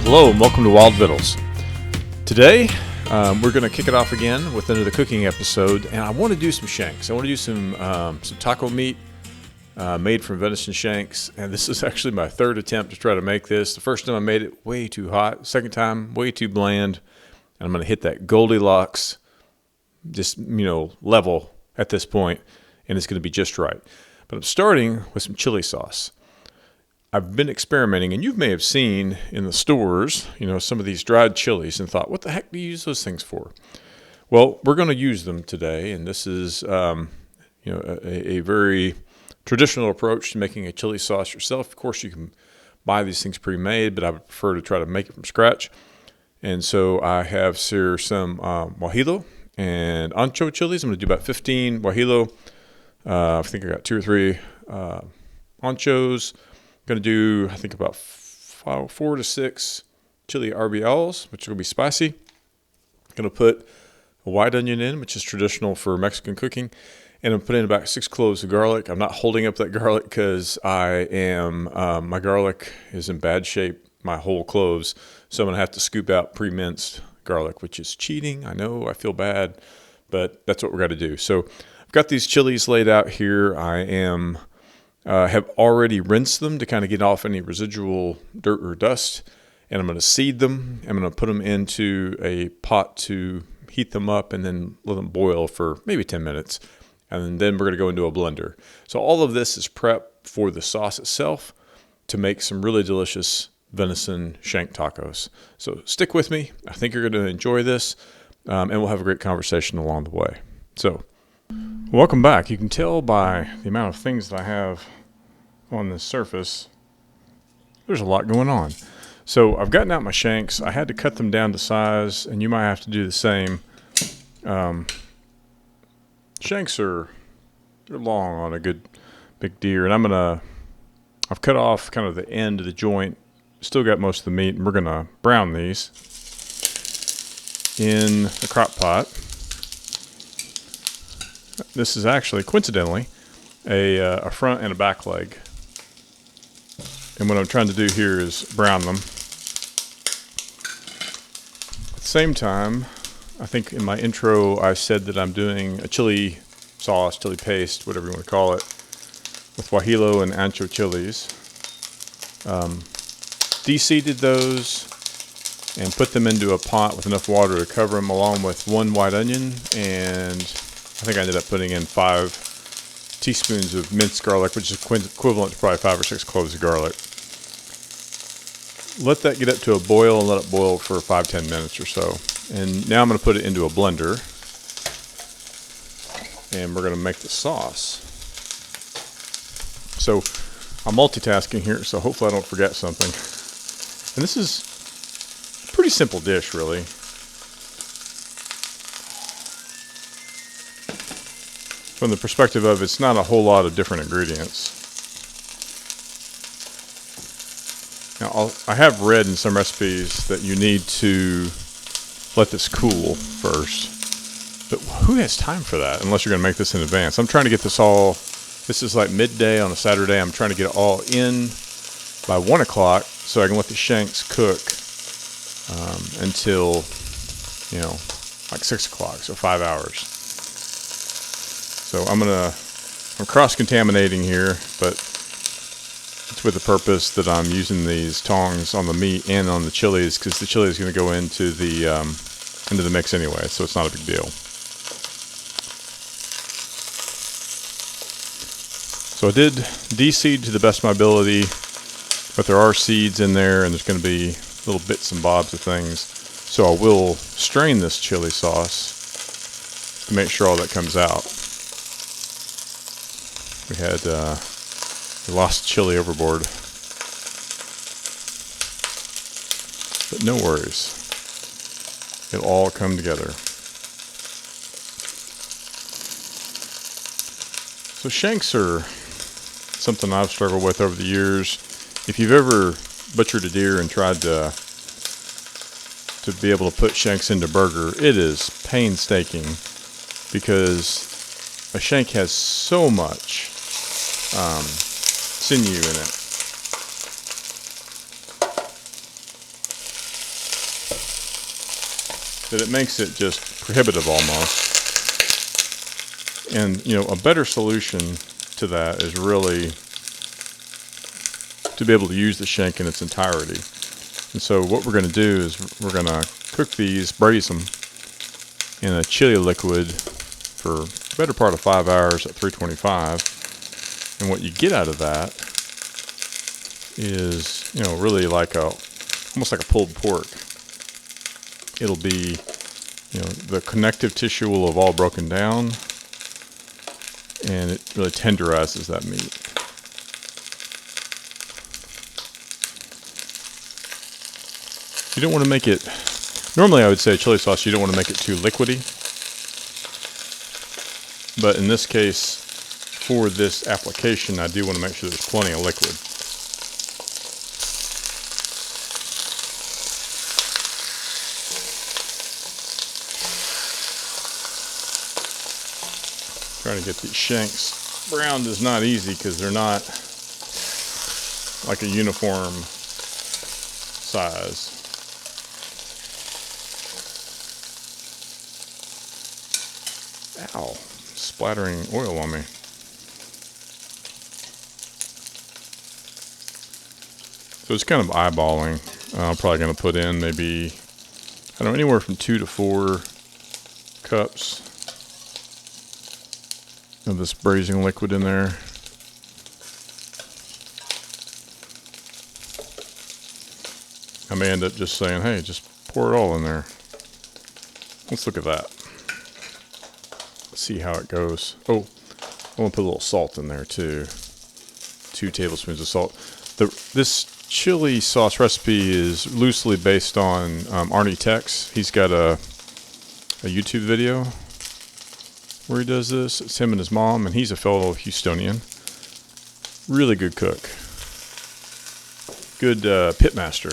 Hello and welcome to Wild Vittles. Today we're going to kick it off again with another cooking episode, and I want to do some shanks. I want to do some taco meat made from venison shanks, and this is actually my third attempt to try to make this. The first time I made it way too hot, second time way too bland, and I'm going to hit that Goldilocks just level at this point, and it's going to be just right. But I'm starting with some chili sauce. I've been experimenting, and you may have seen in the stores, some of these dried chilies and thought, what the heck do you use those things for? Well, we're going to use them today, and this is, a very traditional approach to making a chili sauce yourself. Of course, you can buy these things pre-made, but I would prefer to try to make it from scratch. And so I have here some guajillo and ancho chilies. I'm going to do about 15 guajillo. I think I got 2 or 3 anchos. Going to do, I think, about 4 to 6 chili arboles, which are going to be spicy. Going to put a white onion in, which is traditional for Mexican cooking. And I'm putting about 6 cloves of garlic. I'm not holding up that garlic because my garlic is in bad shape, my whole cloves. So I'm going to have to scoop out pre-minced garlic, which is cheating. I know, I feel bad, but that's what we're going to do. So I've got these chilies laid out here. I have already rinsed them to kind of get off any residual dirt or dust, and I'm going to seed them. I'm going to put them into a pot to heat them up and then let them boil for maybe 10 minutes, and then we're going to go into a blender. So all of this is prep for the sauce itself to make some really delicious venison shank tacos. So stick with me. I think you're going to enjoy this, and we'll have a great conversation along the way. So welcome back. You can tell by the amount of things that I have on this surface, there's a lot going on. So I've gotten out my shanks. I had to cut them down to size, and you might have to do the same. Shanks they're long on a good big deer, and I've cut off kind of the end of the joint. Still got most of the meat, and we're gonna brown these in the crock pot. This is actually, coincidentally, a front and a back leg. And what I'm trying to do here is brown them. At the same time, I think in my intro I said that I'm doing a chili sauce, chili paste, whatever you want to call it, with guajillo and ancho chilies. De-seeded those and put them into a pot with enough water to cover them, along with 1 white onion, and I think I ended up putting in 5 teaspoons of minced garlic, which is equivalent to probably 5 or 6 cloves of garlic. Let that get up to a boil and let it boil for 5-10 minutes or so. And now I'm going to put it into a blender, and we're going to make the sauce. So I'm multitasking here, so hopefully I don't forget something. And this is a pretty simple dish, really. From the perspective of it's not a whole lot of different ingredients. Now, I have read in some recipes that you need to let this cool first. But who has time for that unless you're going to make this in advance? I'm trying to get this is like midday on a Saturday. I'm trying to get it all in by 1 o'clock so I can let the shanks cook until, like 6 o'clock, so 5 hours. So I'm cross-contaminating here, but it's with the purpose that I'm using these tongs on the meat and on the chilies, because the chili is going to go into the mix anyway, so it's not a big deal. So I did de-seed to the best of my ability, but there are seeds in there, and there's going to be little bits and bobs of things. So I will strain this chili sauce to make sure all that comes out. We lost chili overboard, but no worries. It'll all come together. So shanks are something I've struggled with over the years. If you've ever butchered a deer and tried to be able to put shanks into burger, it is painstaking because a shank has so much sinew in it. that it makes it just prohibitive almost. And, a better solution to that is really to be able to use the shank in its entirety. And so what we're going to do is we're going to cook these, braise them in a chili liquid for the better part of 5 hours at 325. And what you get out of that is, really almost like a pulled pork. It'll be, the connective tissue will have all broken down, and it really tenderizes that meat. You don't want to make it, normally I would say chili sauce, you don't want to make it too liquidy. But in this case, for this application, I do want to make sure there's plenty of liquid. Trying to get these shanks browned is not easy because they're not like a uniform size. Ow, splattering oil on me. So it's kind of eyeballing. I'm probably going to put in maybe, anywhere from 2 to 4 cups of this braising liquid in there. I may end up just saying, hey, just pour it all in there. Let's look at that. See how it goes. Oh, I want to put a little salt in there too. 2 tablespoons of salt. This chili sauce recipe is loosely based on Arnie Tex. He's got a YouTube video where he does this. It's him and his mom, and he's a fellow Houstonian. Really good cook. Good pit master.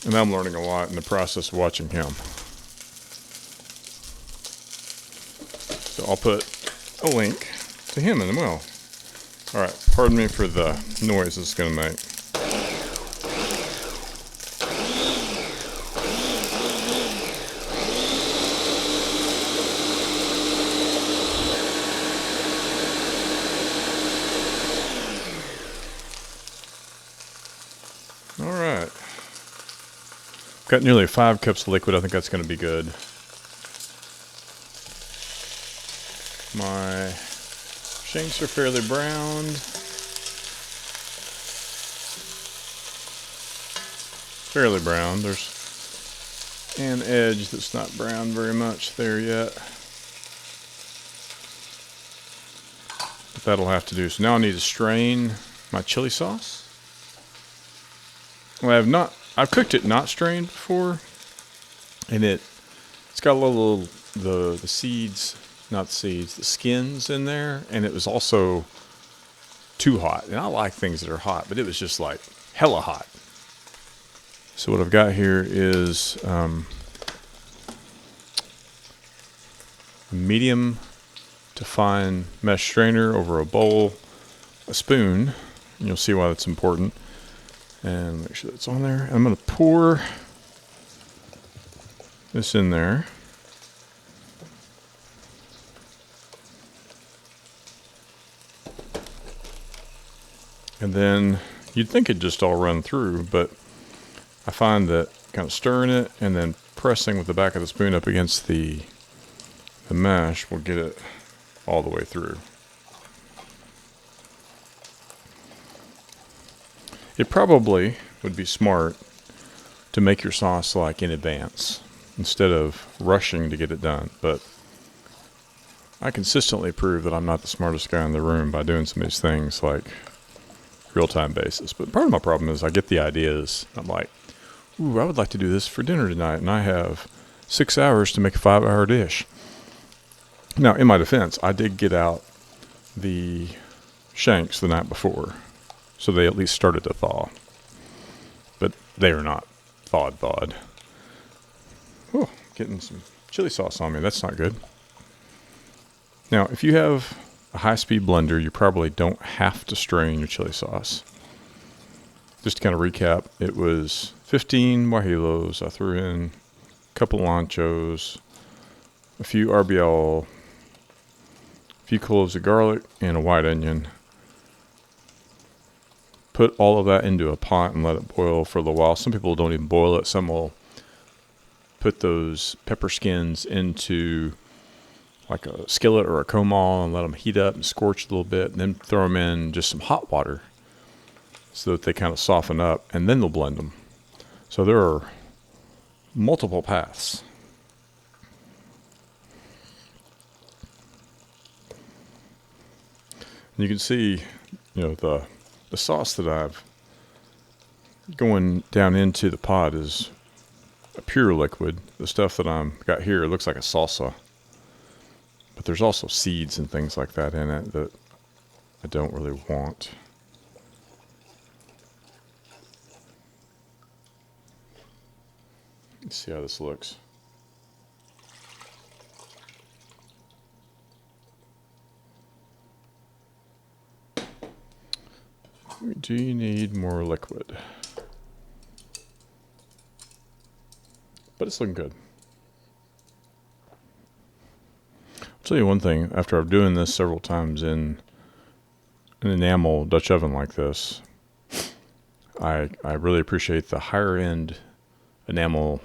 And I'm learning a lot in the process of watching him. So I'll put a link to him in the middle. All right, pardon me for the noise it's going to make. All right. Got nearly 5 cups of liquid. I think that's going to be good. My shanks are fairly browned. Fairly brown. There's an edge that's not brown very much there yet. But that'll have to do. So now I need to strain my chili sauce. Well, I've cooked it not strained before, and it's got a little the seeds. Not seeds, the skins in there, and it was also too hot. And I like things that are hot, but it was just like hella hot. So what I've got here is a medium to fine mesh strainer over a bowl, a spoon, and you'll see why that's important. And make sure that's on there. I'm going to pour this in there. And then you'd think it'd just all run through, but I find that kind of stirring it and then pressing with the back of the spoon up against the mesh will get it all the way through. It probably would be smart to make your sauce like in advance instead of rushing to get it done, but I consistently prove that I'm not the smartest guy in the room by doing some of these things like real-time basis. But part of my problem is I get the ideas. I'm like, ooh, I would like to do this for dinner tonight, and I have 6 hours to make a 5-hour dish. Now, in my defense, I did get out the shanks the night before, so they at least started to thaw. But they are not thawed. Oh, getting some chili sauce on me. That's not good. Now, if you have a high-speed blender, you probably don't have to strain your chili sauce. Just to kind of recap, it was 15 guajilos. I threw in a couple anchos, a few RBL, a few cloves of garlic, and a white onion. Put all of that into a pot and let it boil for a little while. Some people don't even boil it. Some will put those pepper skins into like a skillet or a comal and let them heat up and scorch a little bit, and then throw them in just some hot water so that they kind of soften up, and then they'll blend them. So there are multiple paths. And you can see, the sauce that I've going down into the pot is a pure liquid. The stuff that I've got here, it looks like a salsa. But there's also seeds and things like that in it that I don't really want. Let's see how this looks. Do you need more liquid? But it's looking good. I'll tell you one thing, after I'm doing this several times in an enamel Dutch oven like this, I really appreciate the higher end enamel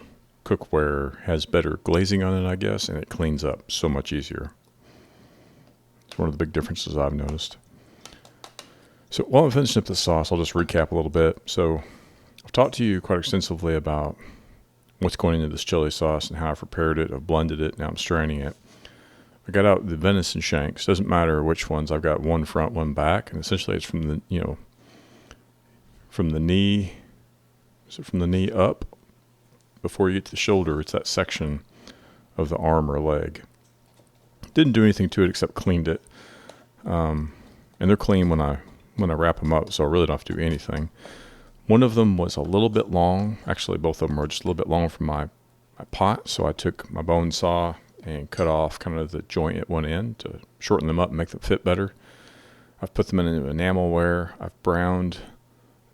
cookware has better glazing on it, I guess, and it cleans up so much easier. It's one of the big differences I've noticed. So while I'm finishing up the sauce, I'll just recap a little bit. So I've talked to you quite extensively about what's going into this chili sauce and how I've prepared it. I've blended it. Now I'm straining it. I got out the venison shanks. Doesn't matter which ones. I've got one front, one back, and essentially it's from the from the knee. Is it from the knee up? Before you get to the shoulder, it's that section of the arm or leg. Didn't do anything to it except cleaned it. And they're clean when I wrap them up, so I really don't have to do anything. One of them was a little bit long. Actually, both of them are just a little bit long from my pot, so I took my bone saw and cut off kind of the joint at one end to shorten them up and make them fit better. I've put them in an enamelware. I've browned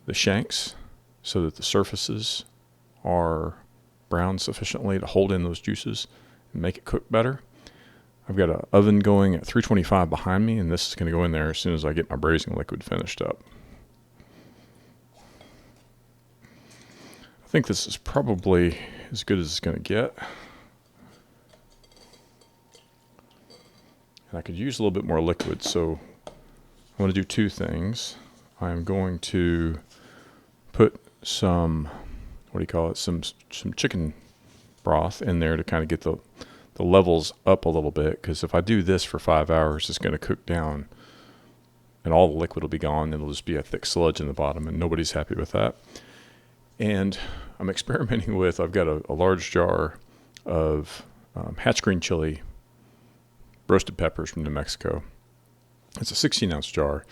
the shanks so that the surfaces are browned sufficiently to hold in those juices and make it cook better. I've got an oven going at 325 behind me, and this is going to go in there as soon as I get my braising liquid finished up. I think this is probably as good as it's going to get. And I could use a little bit more liquid, so I want to do two things. I'm going to put some, some chicken broth in there to kind of get the levels up a little bit, because if I do this for 5 hours, it's going to cook down and all the liquid will be gone and it'll just be a thick sludge in the bottom, and nobody's happy with that. And I'm experimenting with, I've got a large jar of Hatch green chili roasted peppers from New Mexico. It's a 16-ounce jar.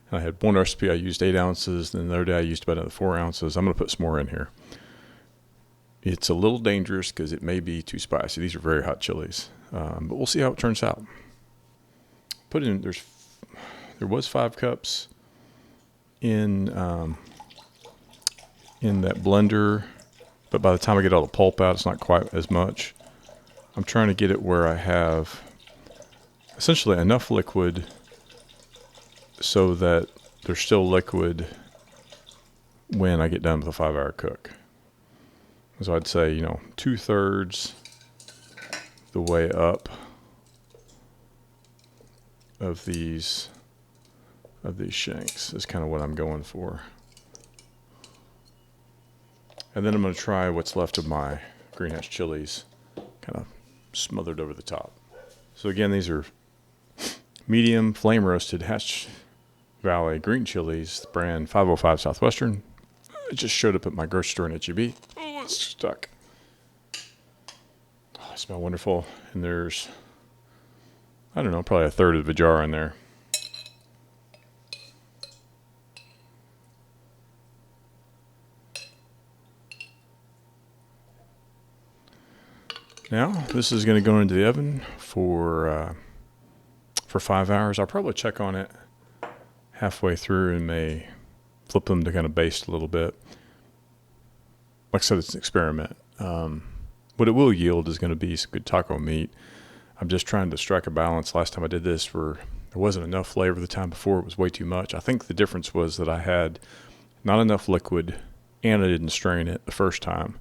And I had one recipe I used 8 ounces, and the other day I used about another 4 ounces. I'm going to put some more in here. It's a little dangerous because it may be too spicy. These are very hot chilies, but we'll see how it turns out. Put in, there was 5 cups in that blender, but by the time I get all the pulp out, it's not quite as much. I'm trying to get it where I have essentially enough liquid so that there's still liquid when I get done with a 5-hour cook. So I'd say, 2/3 the way up of these shanks is kind of what I'm going for. And then I'm going to try what's left of my green Hatch chilies, kind of smothered over the top. So again, these are medium flame roasted Hatch Valley green chilies, brand 505 Southwestern. It just showed up at my grocery store in HEB. Oh, it's stuck. Oh, they smell wonderful. And there's, I don't know, probably 1/3 of a jar in there. Now, this is going to go into the oven for 5 hours. I'll probably check on it halfway through and may flip them to kind of baste a little bit. like I said, it's an experiment. What it will yield is going to be some good taco meat. I'm just trying to strike a balance. Last time I did this, there wasn't enough flavor. The time before, it was way too much. I think the difference was that I had not enough liquid, and I didn't strain it the first time.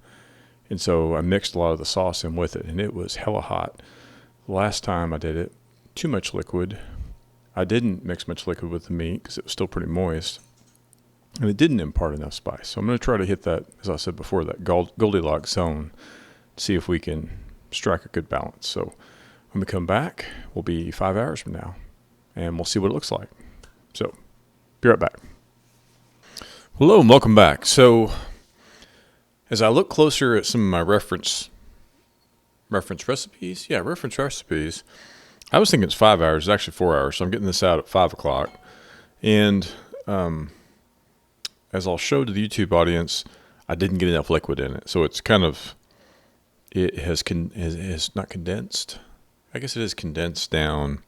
And so I mixed a lot of the sauce in with it, and it was hella hot. The last time I did it, too much liquid. I didn't mix much liquid with the meat because it was still pretty moist, and it didn't impart enough spice. So I'm going to try to hit that, as I said before, that Goldilocks zone, to see if we can strike a good balance. So when we come back, we'll be 5 hours from now, and we'll see what it looks like. So, be right back. Hello and welcome back. So, as I look closer at some of my reference recipes, I was thinking it's 5 hours. It's actually 4 hours, so I'm getting this out at 5 o'clock. And as I'll show to the YouTube audience, I didn't get enough liquid in it, so it's kind of, it has not condensed. I guess it is condensed down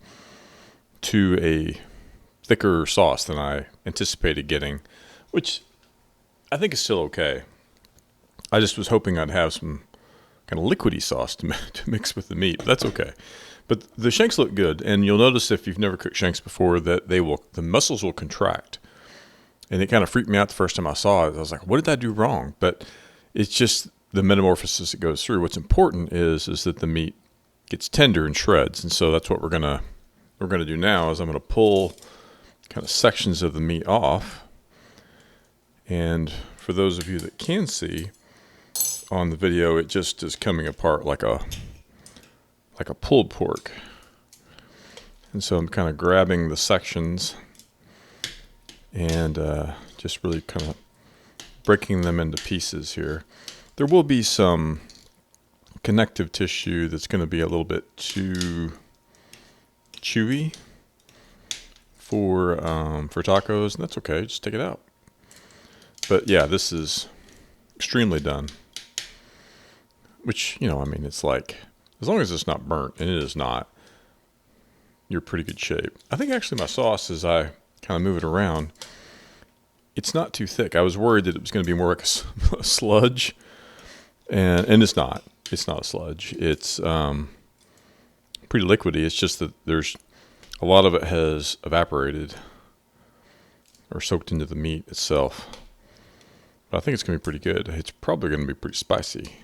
to a thicker sauce than I anticipated getting, which I think is still okay. I just was hoping I'd have some kind of liquidy sauce to mix with the meat, but that's okay. But the shanks look good, and you'll notice if you've never cooked shanks before that the muscles will contract. And it kind of freaked me out the first time I saw it. I was like, what did I do wrong? But it's just the metamorphosis it goes through. What's important is that the meat gets tender and shreds, and so that's what we're gonna do now. Is I'm gonna pull kind of sections of the meat off, and for those of you that can see on the video, it just is coming apart like a pulled pork. And so I'm kind of grabbing the sections and just really kind of breaking them into pieces here. There will be some connective tissue that's going to be a little bit too chewy for tacos, and that's okay. Just take it out. But yeah, this is extremely done. Which, it's like, as long as it's not burnt, and it is not, you're pretty good shape. I think actually my sauce, as I kind of move it around, it's not too thick. I was worried that it was going to be more like a sludge, and it's not. It's not a sludge. It's pretty liquidy. It's just that there's a lot of it has evaporated or soaked into the meat itself. But I think it's going to be pretty good. It's probably going to be pretty spicy,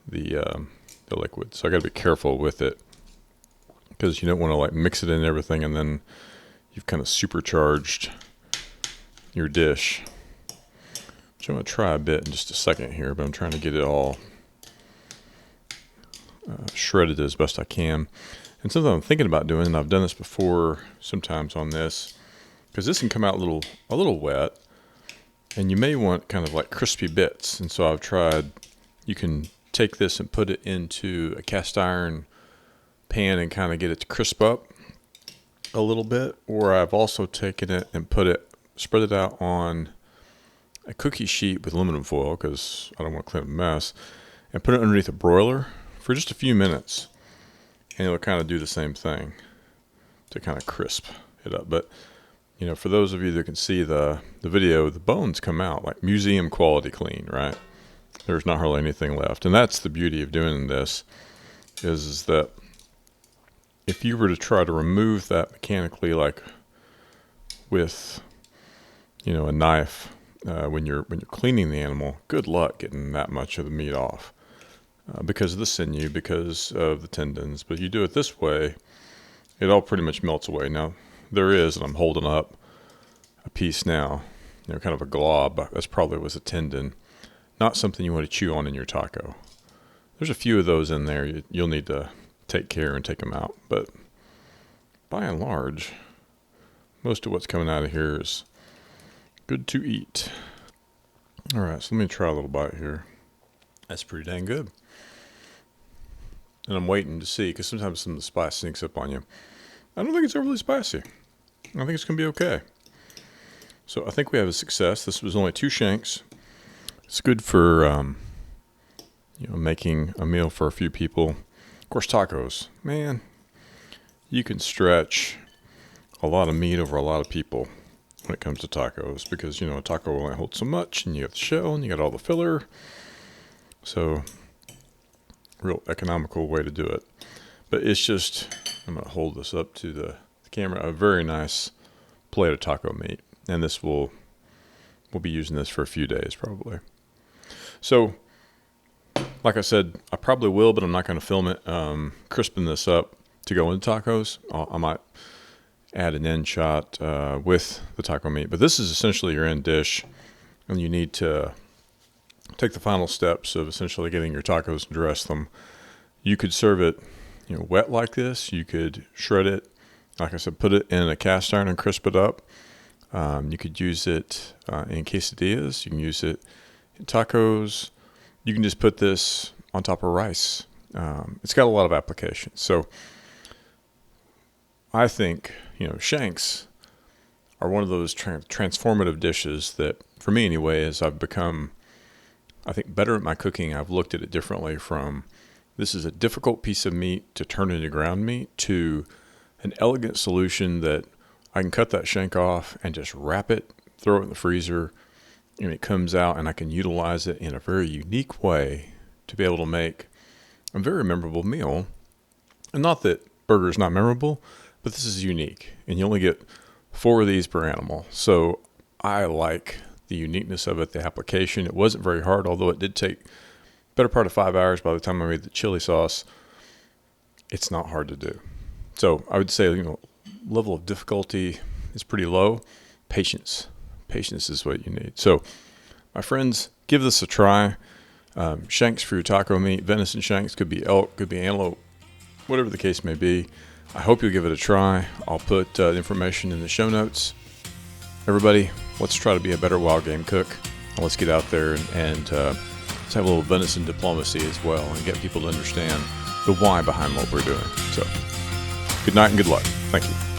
the liquid. So I got to be careful with it because you don't want to like mix it in everything and then you've kind of supercharged your dish. Which I'm going to try a bit in just a second here, but I'm trying to get it all shredded as best I can. And something I'm thinking about doing, and I've done this before sometimes on this, because this can come out a little wet, and you may want kind of like crispy bits. And so I've tried, you can take this and put it into a cast iron pan and kind of get it to crisp up a little bit. Or I've also taken it and spread it out on a cookie sheet with aluminum foil, because I don't want to clean up a mess, and put it underneath a broiler for just a few minutes, and it'll kind of do the same thing to kind of crisp it up. But for those of you that can see the video, the bones come out like museum quality clean, right? There's not hardly anything left, and that's the beauty of doing this, is that if you were to try to remove that mechanically, like with a knife, when you're cleaning the animal, good luck getting that much of the meat off. Because of the sinew, because of the tendons. But you do it this way, it all pretty much melts away. Now, there is, and I'm holding up a piece now, kind of a glob. That's probably was a tendon. Not something you want to chew on in your taco. There's a few of those in there. You'll need to take care and take them out. But by and large, most of what's coming out of here is good to eat. All right, so let me try a little bite here. That's pretty dang good. And I'm waiting to see, because sometimes some of the spice sneaks up on you. I don't think it's overly spicy. I think it's going to be okay. So I think we have a success. This was only 2 shanks. It's good for, making a meal for a few people. Of course, tacos. Man, you can stretch a lot of meat over a lot of people when it comes to tacos, because, a taco only holds so much, and you got the shell, and you got all the filler. So, real economical way to do it. But it's just, I'm going to hold this up to the camera, a very nice plate of taco meat. And we'll be using this for a few days probably. So, like I said, I probably will, but I'm not going to film it. Crisping this up to go into tacos. I might add an end shot with the taco meat. But this is essentially your end dish, and you need to take the final steps of essentially getting your tacos and dress them. You could serve it, wet like this. You could shred it. Like I said, put it in a cast iron and crisp it up. You could use it in quesadillas. You can use it in tacos. You can just put this on top of rice. It's got a lot of applications. So I think, shanks are one of those transformative dishes that, for me anyway, as I've become, I think, better at my cooking, I've looked at it differently from this is a difficult piece of meat to turn into ground meat to an elegant solution that I can cut that shank off and just wrap it, throw it in the freezer, and it comes out, and I can utilize it in a very unique way to be able to make a very memorable meal. And not that burger is not memorable, but this is unique, and you only get 4 of these per animal. So I like the uniqueness of it, the application. It wasn't very hard, although it did take better part of 5 hours by the time I made the chili sauce. It's not hard to do. So I would say, level of difficulty is pretty low. Patience is what you need. So my friends, give this a try. Shanks for your taco meat. Venison shanks, could be elk, could be antelope, whatever the case may be. I hope you'll give it a try. I'll put the information in the show notes. Everybody, let's try to be a better wild game cook. Let's get out there and let's have a little venison diplomacy as well and get people to understand the why behind what we're doing. So, good night and good luck. Thank you.